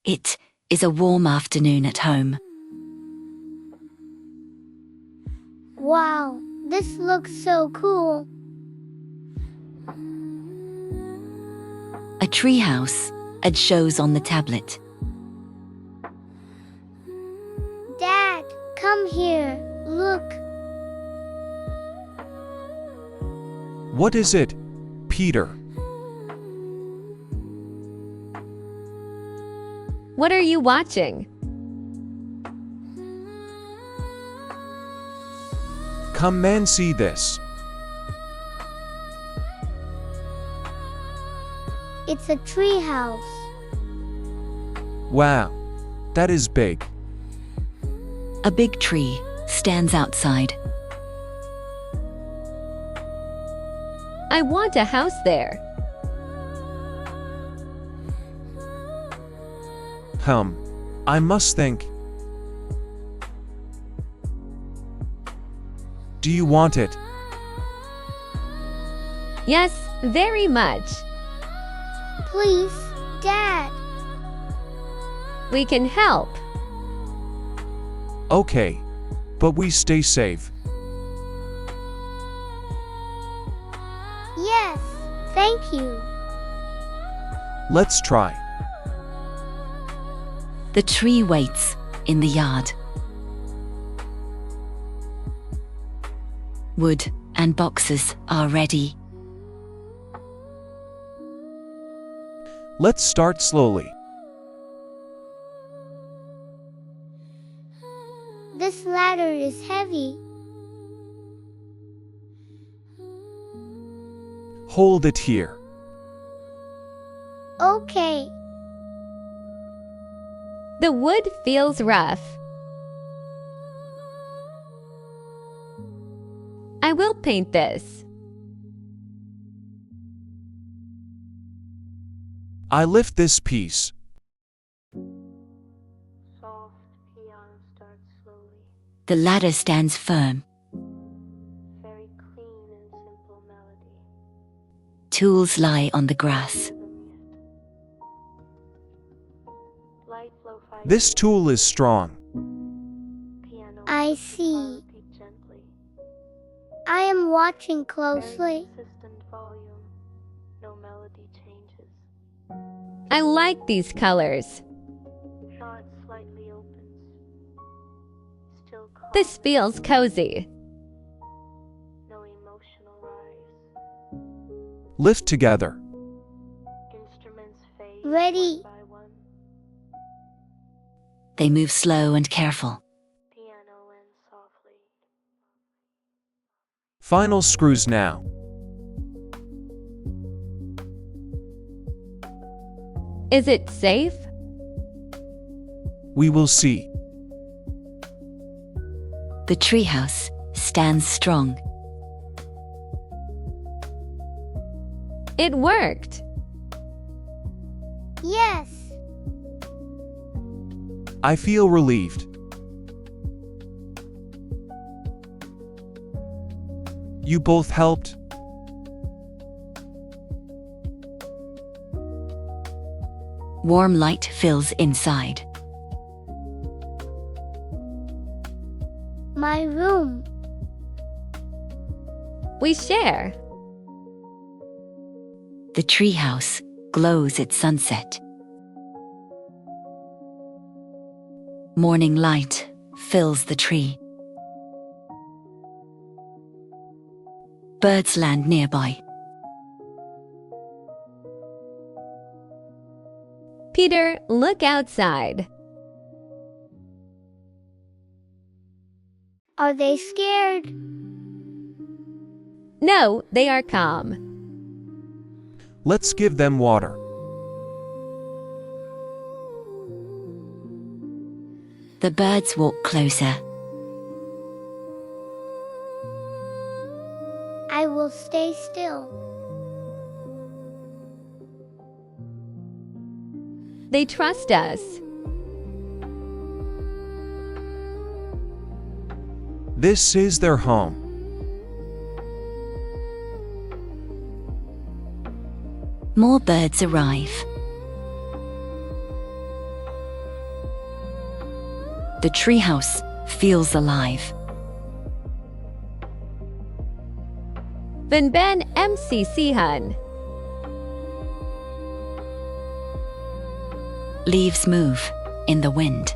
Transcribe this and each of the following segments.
It is a warm afternoon at home. Wow, this looks so cool. A treehouse, Ed shows on the tablet. Dad, come here. Look. What is it, Peter? What are you watching? Come and see this. It's a treehouse. Wow, that is big. A big tree stands outside. I want a house there. I must think. Do you want it? Yes, very much. Please, Dad. We can help. Okay, but we stay safe. Yes, thank you. Let's try. The tree waits in the yard. Wood and boxes are ready. Let's start slowly. This ladder is heavy. Hold it here. Okay. The wood feels rough. I will paint this. I lift this piece. Soft piano starts slowly, The ladder stands firm. very clean and simple melody. Tools lie on the grass. Light lo-fi This tool is strong. piano I see. repeat gently. I am watching Very closely. consistent volume, no melody changes. I like these colors. Shot slightly opens. Still calm, This feels cozy. no emotional rise. Lift together. Instruments fade Ready. one by one. They move slow and careful. Piano ends softly. Final screws now. Is it safe? We will see. The treehouse stands strong. It worked. Yes. I feel relieved. You both helped. Warm light fills inside. My room. We share. The treehouse glows at sunset. Morning light fills the tree. Birds land nearby. Peter, look outside. Are they scared? No, they are calm. Let's give them water. The birds walk closer. I will stay still. They trust us. This is their home. More birds arrive. The treehouse feels alive. Vân Ben MCChan. Leaves move in the wind.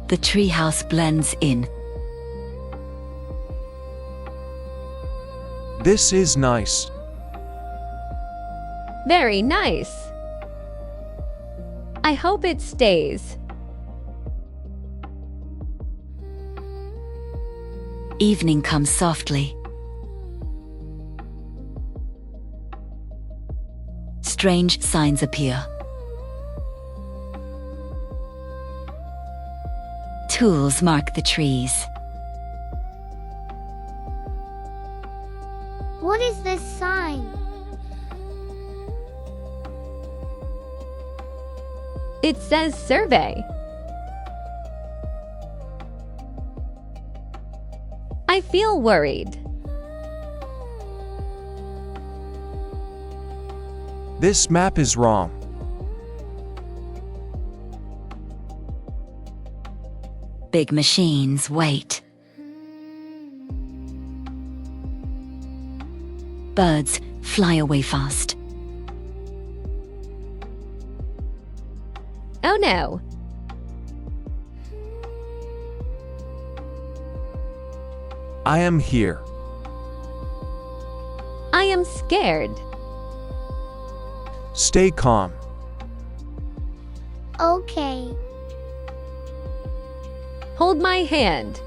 The treehouse blends in. This is nice. Very nice. I hope it stays. Evening comes softly. Strange signs appear. Tools mark the trees. What is this sign? It says survey. I feel worried. This map is wrong. Big machines wait. Birds fly away fast. Oh no. I am here. I am scared. Stay calm. Okay. Hold my hand.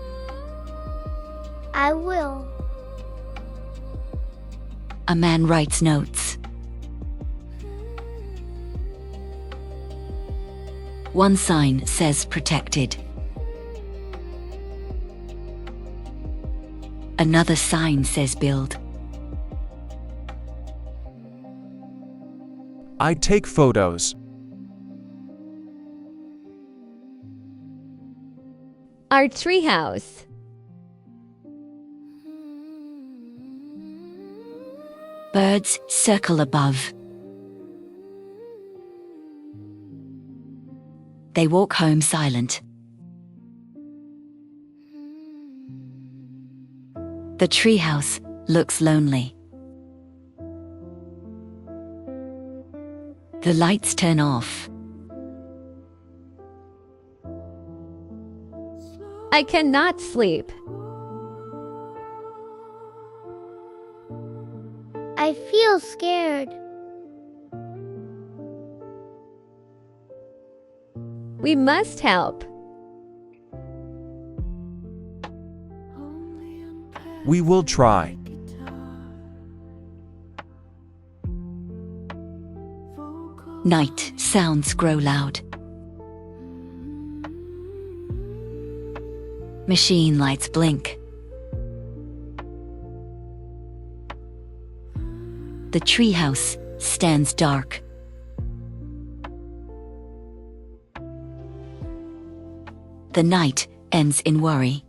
I will. A man writes notes. One sign says protected. Another sign says build. I take photos. Our treehouse. Birds circle above. They walk home silent. The treehouse looks lonely. The lights turn off. I cannot sleep. I feel scared. We must help. We will try. Night sounds grow loud. Machine lights blink. The treehouse stands dark. The night ends in worry.